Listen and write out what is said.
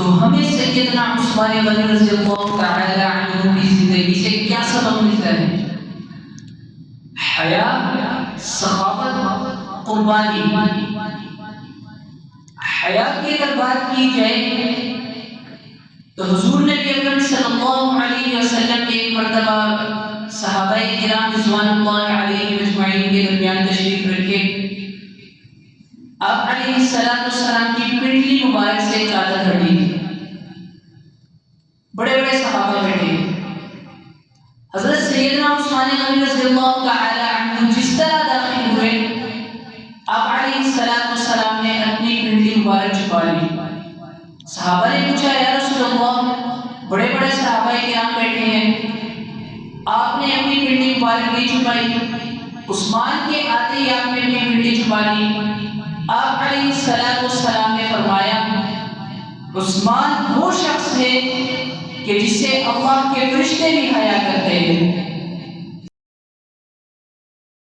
تو ہمیں سیدنا عثمان غنی رضی اللہ تعالی عنہ کی زندگی سے کیا سبق ملتا ہے؟ حیا، سخاوت، قربانی۔ حیا کی اگر بات کی جائے تو حضور نبی اکرم صلی اللہ علیہ وسلم ایک مرتبہ صحابہ کرام رضوان اللہ علیہ اجمعین کے درمیان تشریف رکھے۔ آپ علیہ السلام کی پنڈلی مبارک سے چادر ہٹی تھی، بڑے بڑے صحابہ بیٹھے۔ حضرت سیدنا عثمان غنی رضی اللہ تعالی عنہ جس طرح داخل ہوئے، آپ علیہ السلام نے اپنی پنڈلی مبارک چھپا لی۔ صحابہ نے پوچھا، یا رسول اللہ، بڑے بڑے صحابہ کرام بیٹھے ہیں، آپ نے اپنی پنڈلی مبارک نہیں چھپائی؟ عثمان کے آتے ہی آپ نے اپنی پنڈلی چھپا لی۔ آپ علیہ السلام نے فرمایا، عثمان وہ شخص ہے کہ جس سے اللہ کے فرشتے بھی حیا کرتے ہیں۔